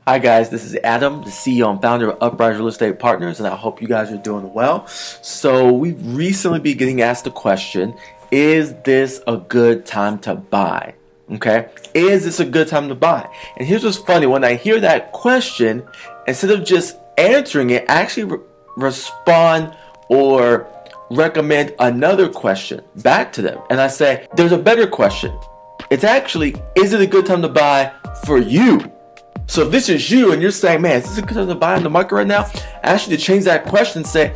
Hi guys, this is Adam, the CEO and founder of Uprise Real Estate Partners, and I hope you guys are doing well. So we've recently been getting asked the question, is this a good time to buy? Okay, is this a good time to buy? And here's what's funny, when I hear that question, instead of just answering it, I actually respond or recommend another question back to them. And I say, there's a better question. It's actually, is it a good time to buy for you? So if this is you and you're saying, man, is this a good time to buy in the market right now? I ask you to change that question and say,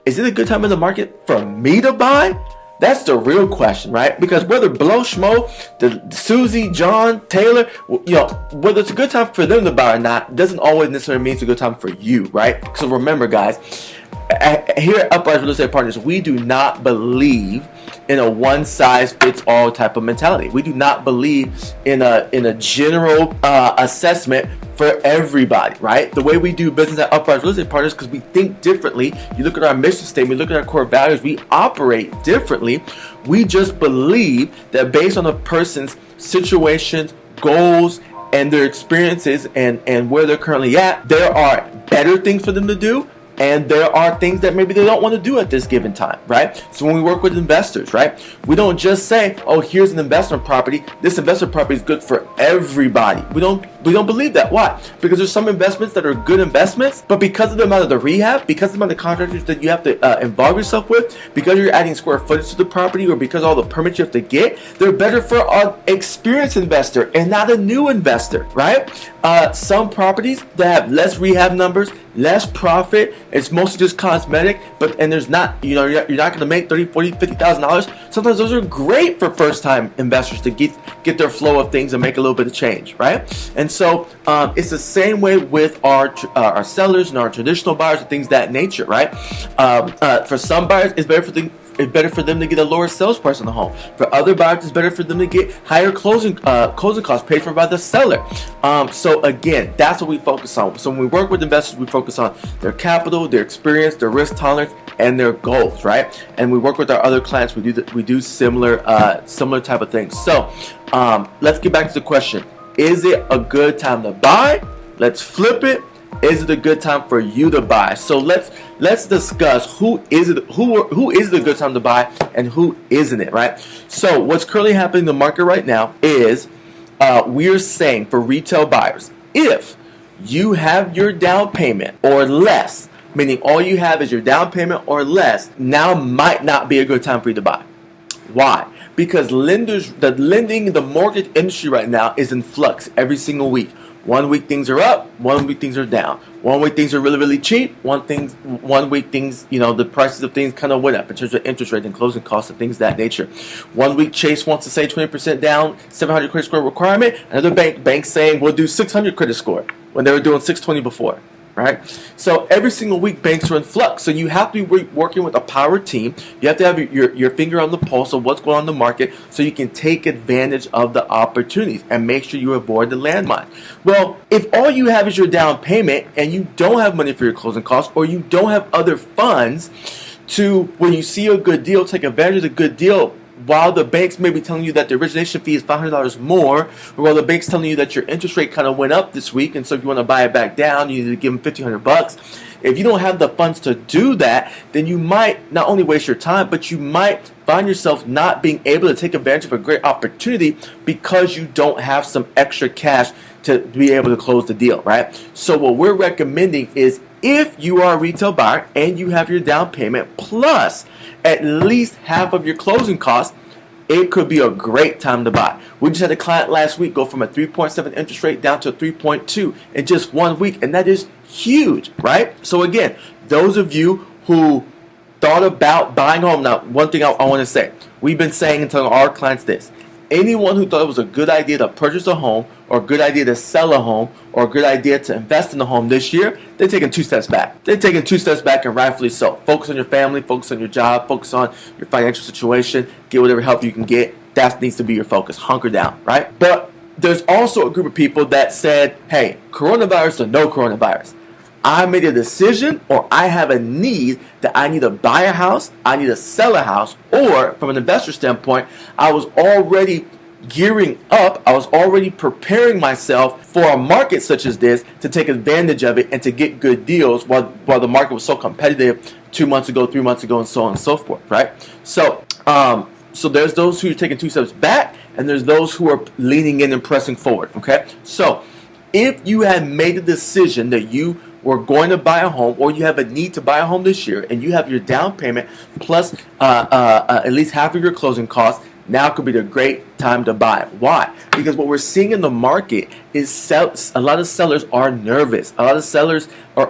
is it a good time in the market for me to buy? That's the real question, right? Because whether Blow, Schmo, Susie, John, Taylor, whether it's a good time for them to buy or not, doesn't always necessarily mean it's a good time for you, right? So remember, guys, here at Uprise Real Estate Partners, we do not believe in a one-size-fits-all type of mentality. We do not believe in a general assessment for everybody, right? The way we do business at Uprise Real Estate Partners, because we think differently. You look at our mission statement, look at our core values, we operate differently. We just believe that based on a person's situations, goals, and their experiences and where they're currently at, there are better things for them to do, and there are things that maybe they don't want to do at this given time, right? So when we work with investors, right, we don't just say, oh, here's an investment property. This investment property is good for everybody. We don't believe that. Why? Because there's some investments that are good investments, but because of the amount of the rehab, because of the amount of contractors that you have to involve yourself with, because you're adding square footage to the property, or because all the permits you have to get, they're better for an experienced investor and not a new investor, right? Some properties that have less rehab numbers, less profit, it's mostly just cosmetic, and there's not, you're not going to make $30,000, $40,000, $50,000. Sometimes those are great for first-time investors to get their flow of things and make a little bit of change, right? And so it's the same way with our sellers and our traditional buyers and things of that nature, right? For some buyers, it's better for them to get a lower sales price on the home. For other buyers, it's better for them to get higher closing costs paid for by the seller. So again, that's what we focus on. So when we work with investors, we focus on their capital, their experience, their risk tolerance, and their goals, right? And we work with our other clients. We do similar type of things. So let's get back to the question: is it a good time to buy? Let's flip it. Is it a good time for you to buy? So let's discuss who is it a good time to buy and who isn't it, right? So what's currently happening in the market right now is we're saying for retail buyers, if you have your down payment or less, meaning all you have is your down payment or less, now might not be a good time for you to buy. Why? Because the mortgage industry right now is in flux every single week. 1 week things are up, 1 week things are down. 1 week things are really, really cheap. 1 week things, the prices of things kind of went up in terms of interest rate and closing costs and things of that nature. 1 week Chase wants to say 20% down, 700 credit score requirement. Another bank saying we'll do 600 credit score when they were doing 620 before. Right? So every single week banks are in flux. So you have to be working with a power team. You have to have your finger on the pulse of what's going on in the market so you can take advantage of the opportunities and make sure you avoid the landmine. Well, if all you have is your down payment and you don't have money for your closing costs, or you don't have other funds to, when you see a good deal, take advantage of the good deal, while the banks may be telling you that the origination fee is $500 more, or while the bank's telling you that your interest rate kind of went up this week, and so if you want to buy it back down, you need to give them $1,500. If you don't have the funds to do that, then you might not only waste your time, but you might find yourself not being able to take advantage of a great opportunity because you don't have some extra cash to be able to close the deal, right? So what we're recommending is, if you are a retail buyer and you have your down payment plus at least half of your closing costs, it could be a great time to buy. We just had a client last week go from a 3.7 interest rate down to a 3.2 in just 1 week, and that is huge, right? So again, those of you who thought about buying a home, now one thing I want to say, we've been saying and telling our clients this: anyone who thought it was a good idea to purchase a home, or a good idea to sell a home, or a good idea to invest in a home this year, they're taking 2 steps back. They're taking 2 steps back, and rightfully so. Focus on your family, focus on your job, focus on your financial situation, get whatever help you can get. That needs to be your focus. Hunker down, right? But there's also a group of people that said, hey, coronavirus or no coronavirus, I made a decision, or I have a need that I need to buy a house, I need to sell a house, or from an investor standpoint, I was already gearing up. I was already preparing myself for a market such as this to take advantage of it and to get good deals while the market was so competitive 2 months ago, 3 months ago, and so on and so forth, right? So there's those who are taking 2 steps back, and there's those who are leaning in and pressing forward, okay? So if you had made a decision that you were going to buy a home, or you have a need to buy a home this year, and you have your down payment plus at least half of your closing costs, now could be the great time to buy. Why? Because what we're seeing in the market is a lot of sellers are nervous. A lot of sellers are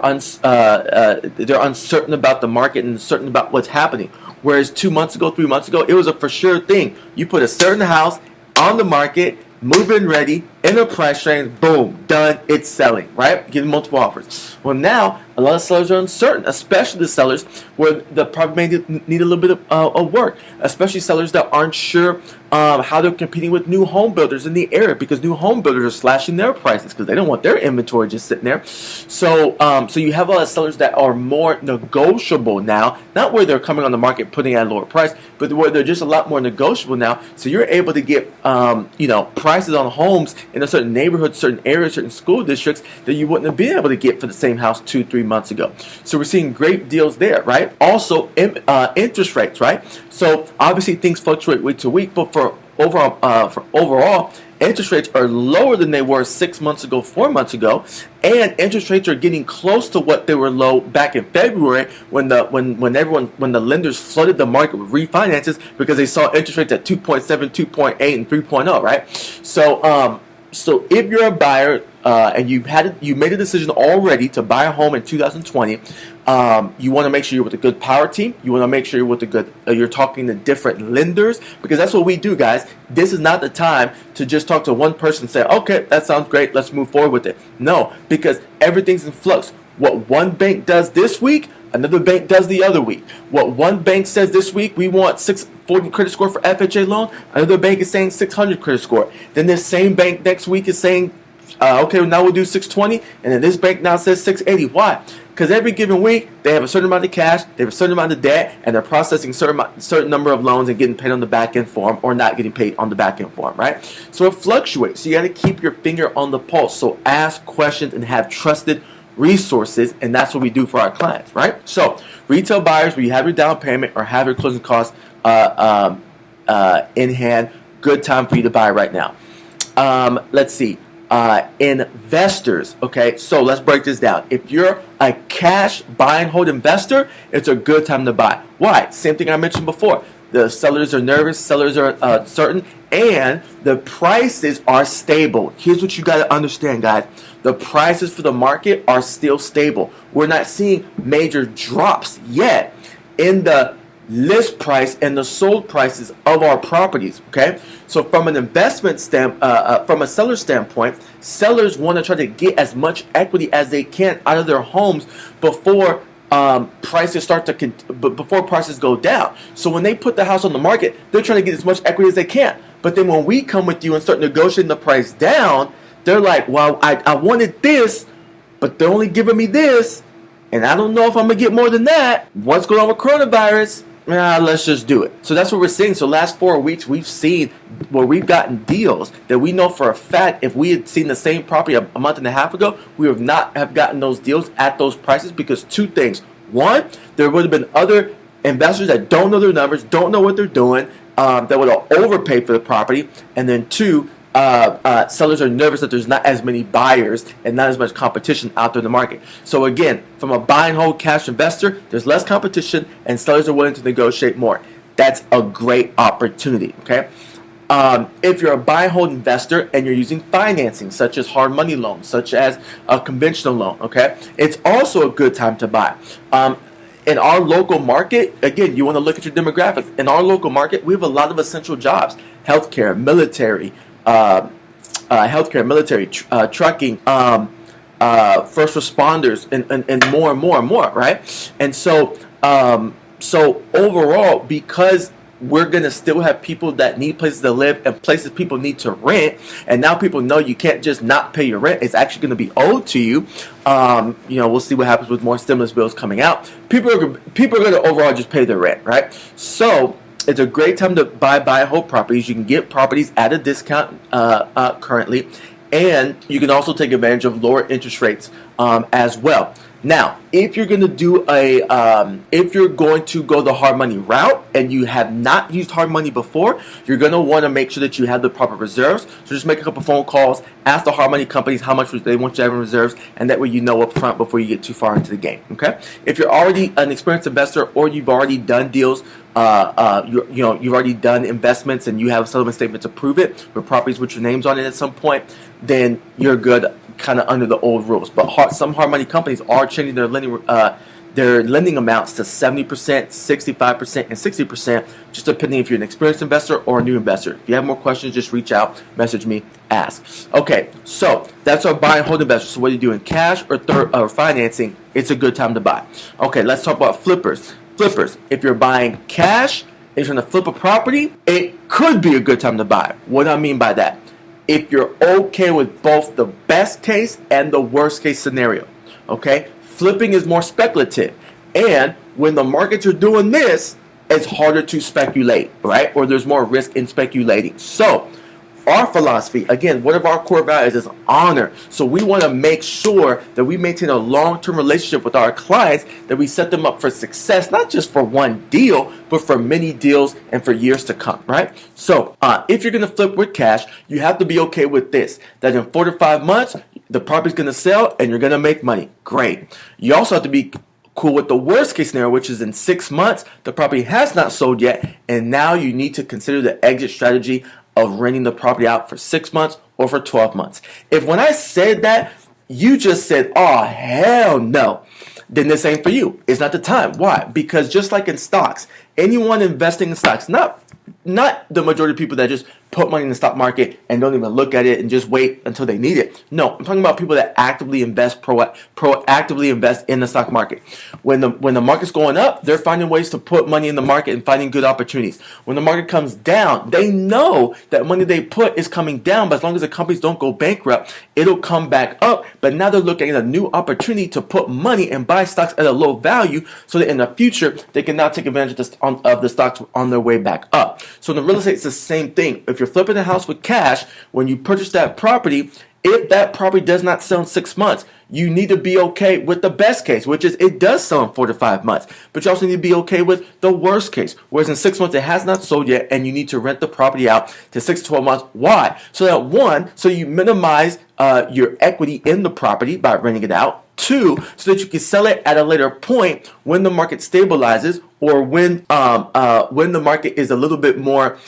they're uncertain about the market and uncertain about what's happening. Whereas 2 months ago, 3 months ago, it was a for sure thing. You put a certain house on the market, move-in ready, in a price range, boom, done, it's selling, right? Getting multiple offers. Well, now, a lot of sellers are uncertain, especially the sellers where the property may need a little bit of work, especially sellers that aren't sure how they're competing with new home builders in the area, because new home builders are slashing their prices because they don't want their inventory just sitting there. So you have a lot of sellers that are more negotiable now, not where they're coming on the market putting at a lower price, but where they're just a lot more negotiable now. So you're able to get prices on homes in a certain neighborhood, certain areas, certain school districts that you wouldn't have been able to get for the same house 2-3 months ago. So we're seeing great deals there, right? Also, interest rates, right? So obviously things fluctuate week to week, but for overall, interest rates are lower than they were 6 months ago, 4 months ago, and interest rates are getting close to what they were low back in February when the lenders flooded the market with refinances because they saw interest rates at 2.7, 2.8, and 3.0, right? So if you're a buyer and you made a decision already to buy a home in 2020, you want to make sure you're with a good power team. You want to make sure you're with a good you're talking to different lenders, because that's what we do, guys. This is not the time to just talk to one person and say, okay, that sounds great, let's move forward with it. No, because everything's in flux. What one bank does this week, another bank does the other week. What one bank says this week, we want 640 credit score for FHA loan. Another bank is saying 600 credit score. Then this same bank next week is saying, okay, now we'll do 620. And then this bank now says 680. Why? Because every given week, they have a certain amount of cash, they have a certain amount of debt, and they're processing certain number of loans and getting paid on the back end form, or not getting paid on the back end form, right? So it fluctuates. So you got to keep your finger on the pulse. So ask questions and have trusted resources, and that's what we do for our clients, right? So retail buyers, where you have your down payment or have your closing costs in hand, good time for you to buy right now. Let's see. Investors, okay, so let's break this down. If you're a cash buy and hold investor, it's a good time to buy. Why? Same thing I mentioned before. The sellers are nervous, sellers are uncertain, and the prices are stable. Here's what you got to understand, guys. The prices for the market are still stable. We're not seeing major drops yet in the list price and the sold prices of our properties, okay? So from an investment from a seller standpoint, sellers want to try to get as much equity as they can out of their homes before prices before prices go down. So when they put the house on the market, they're trying to get as much equity as they can. But then when we come with you and start negotiating the price down, they're like, well, I wanted this, but they're only giving me this, and I don't know if I'm gonna get more than that. What's going on with coronavirus? Let's just do it. So that's what we're seeing. So last 4 weeks, we've seen where we've gotten deals that we know for a fact, if we had seen the same property a month and a half ago, we would not have gotten those deals at those prices, because two things. One, there would have been other investors that don't know their numbers, don't know what they're doing, that would have overpaid for the property. And then two, sellers are nervous that there's not as many buyers and not as much competition out there in the market. So again, from a buy and hold cash investor, there's less competition and sellers are willing to negotiate more. That's a great opportunity, okay? If you're a buy and hold investor and you're using financing, such as hard money loans, such as a conventional loan, okay, it's also a good time to buy. In our local market, again, you want to look at your demographics. In our local market, we have a lot of essential jobs: healthcare, military, trucking, first responders, and more, right? And so overall, because we're going to still have people that need places to live and places people need to rent, and now people know you can't just not pay your rent. It's actually going to be owed to you. We'll see what happens with more stimulus bills coming out. People are going to overall just pay their rent, right? So It's a great time to buy and hold properties. You can get properties at a discount currently, and you can also take advantage of lower interest rates as well. Now, if you're going to do if you're going to go the hard money route and you have not used hard money before, you're going to want to make sure that you have the proper reserves. So just make a couple phone calls, ask the hard money companies how much they want you to have in reserves, and that way you know up front before you get too far into the game. Okay? If you're already an experienced investor or you've already done deals, you've already done investments and you have a settlement statement to prove it with properties with your names on it at some point, then you're good, kind of under the old rules. But some hard money companies are changing their lending amounts to 70%, 65%, and 60%, just depending if you're an experienced investor or a new investor. If you have more questions, just reach out, message me, ask. Okay, so that's our buy and hold investors. So whether you're doing cash or financing, it's a good time to buy. Okay, let's talk about flippers. Flippers, if you're buying cash and you're trying to flip a property, it could be a good time to buy. What do I mean by that? If you're okay with both the best case and the worst case scenario, okay? Flipping is more speculative. And when the markets are doing this, it's harder to speculate, right? Or there's more risk in speculating. So our philosophy, again, one of our core values is honor. So we want to make sure that we maintain a long-term relationship with our clients, that we set them up for success, not just for one deal, but for many deals and for years to come, right? So if you're going to flip with cash, you have to be okay with this, that in 4 to 5 months, the property's going to sell and you're going to make money. Great. You also have to be cool with the worst case scenario, which is in 6 months, the property has not sold yet, and now you need to consider the exit strategy of renting the property out for 6 months or for 12 months. If when I said that, you just said, oh, hell no, then this ain't for you. It's not the time. Why? Because just like in stocks, anyone investing in stocks, not the majority of people that just put money in the stock market and don't even look at it and just wait until they need it. No, I'm talking about people that actively invest, proactively invest in the stock market. When the market's going up, they're finding ways to put money in the market and finding good opportunities. When the market comes down, they know that money they put is coming down, but as long as the companies don't go bankrupt, it'll come back up. But now they're looking at a new opportunity to put money and buy stocks at a low value so that in the future, they can now take advantage of the stocks on their way back up. So in the real estate, it's the same thing. If you're flipping a house with cash, when you purchase that property, if that property does not sell in 6 months, you need to be okay with the best case, which is it does sell in 4 to 5 months. But you also need to be okay with the worst case, whereas in 6 months it has not sold yet, and you need to rent the property out to 6 to 12 months. Why? So you minimize your equity in the property by renting it out. 2, so that you can sell it at a later point when the market stabilizes, or when the market is a little bit more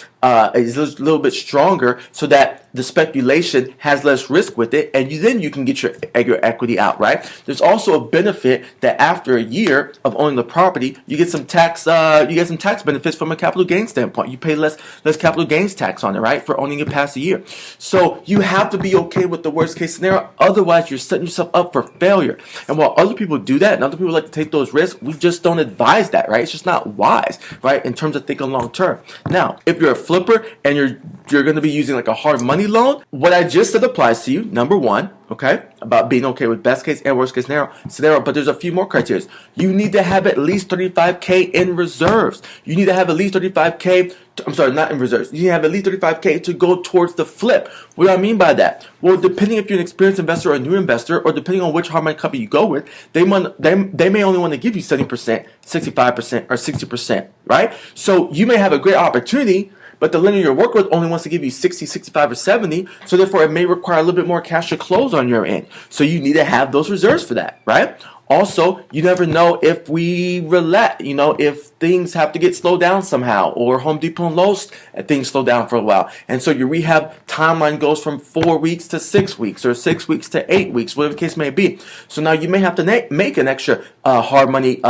is a little bit stronger, so that the speculation has less risk with it, and then you can get your equity out, right? There's also a benefit that after a year of owning the property, you get some tax benefits from a capital gains standpoint. You pay less capital gains tax on it, right, for owning it past a year. So you have to be okay with the worst case scenario, otherwise you're setting yourself up for failure. And while other people do that and other people like to take those risks, we just don't advise that, right? It's just not wise, right, in terms of thinking long term. Now, if you're a flipper and you're going to be using like a hard money loan, what I just said applies to you. Number one, okay, about being okay with best case and worst case scenario, but there's a few more criteria. You need to have at least $35K in reserves. You need to have at least $35K. I'm sorry, not in reserves. You have at least $35K to go towards the flip. What do I mean by that? Well, depending if you're an experienced investor or a new investor, or depending on which hard money company you go with, they may only want to give you 70%, 65%, or 60%, right? So you may have a great opportunity, but the lender you're working with only wants to give you 60, 65, or 70, so therefore it may require a little bit more cash to close on your end. So you need to have those reserves for that, right? Also, you never know if if things have to get slowed down somehow, or Home Depot and Lowe's things slow down for a while. And so your rehab timeline goes from 4 weeks to 6 weeks, or 6 weeks to 8 weeks, whatever the case may be. So now you may have to make an extra hard money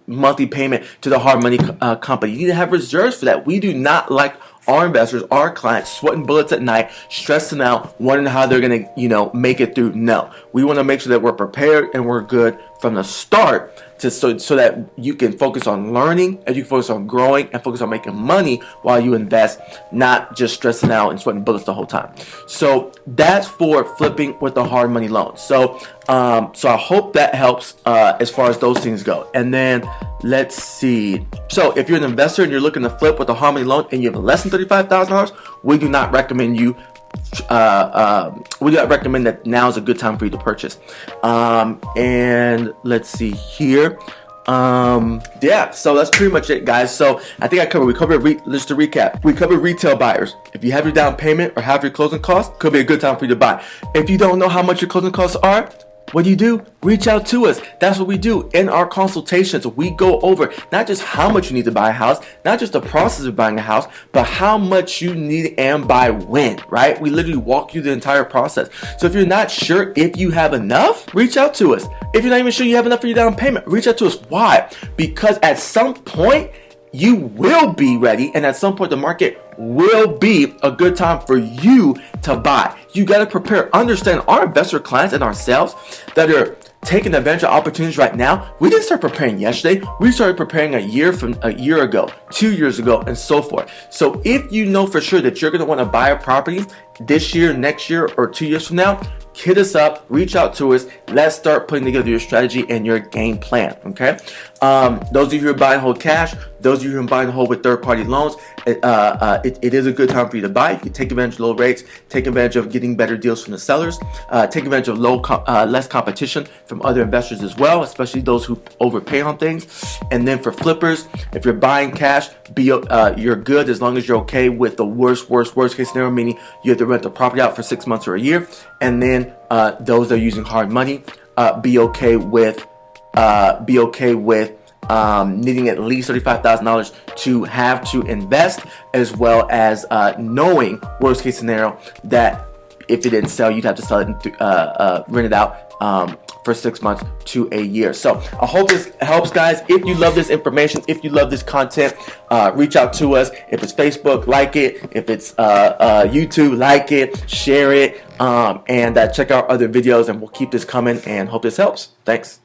monthly payment to the hard money company. You need to have reserves for that. We do not like our investors, our clients, sweating bullets at night, stressing out, wondering how they're going to, make it through. No, we want to make sure that we're prepared and we're good from the start so that you can focus on learning, and you can focus on growing, and focus on making money while you invest, not just stressing out and sweating bullets the whole time. So that's for flipping with the hard money loan. So I hope that helps as far as those things go. And then let's see. So if you're an investor and you're looking to flip with a hard money loan and you have less than $35,000, we do not recommend we do not recommend that now is a good time for you to purchase. And let's see here. Yeah, so that's pretty much it, guys. So I think just to recap, we covered retail buyers. If you have your down payment or have your closing costs, could be a good time for you to buy. If you don't know how much your closing costs are, what do? Reach out to us. That's what we do in our consultations. We go over not just how much you need to buy a house, not just the process of buying a house, but how much you need and by when, right? We literally walk you the entire process. So if you're not sure if you have enough, reach out to us. If you're not even sure you have enough for your down payment, reach out to us. Why? Because at some point, you will be ready, and at some point the market will be a good time for you to buy. You got to prepare. Understand, our investor clients and ourselves that are taking advantage of opportunities right now, we didn't start preparing yesterday. We started preparing a year ago, 2 years ago, and so forth. So if you know for sure that you're going to want to buy a property this year, next year, or 2 years from now, hit us up, reach out to us. Let's start putting together your strategy and your game plan, okay? Those of you who are buying whole cash, those of you who are buying whole with third-party loans, it is a good time for you to buy. You can take advantage of low rates, take advantage of getting better deals from the sellers, take advantage of less competition from other investors as well, especially those who overpay on things. And then for flippers, if you're buying cash, you're good as long as you're okay with the worst case scenario, meaning you have to rent the property out for 6 months or a year. And then those that are using hard money, be okay with needing at least $35,000 to have to invest, as well as knowing worst case scenario that if it didn't sell, you'd have to sell it and rent it out for 6 months to a year. So I hope this helps, guys. If you love this information, if you love this content, reach out to us. If it's Facebook, like it. If it's YouTube, like it, share it, and check out other videos, and we'll keep this coming and hope this helps. Thanks.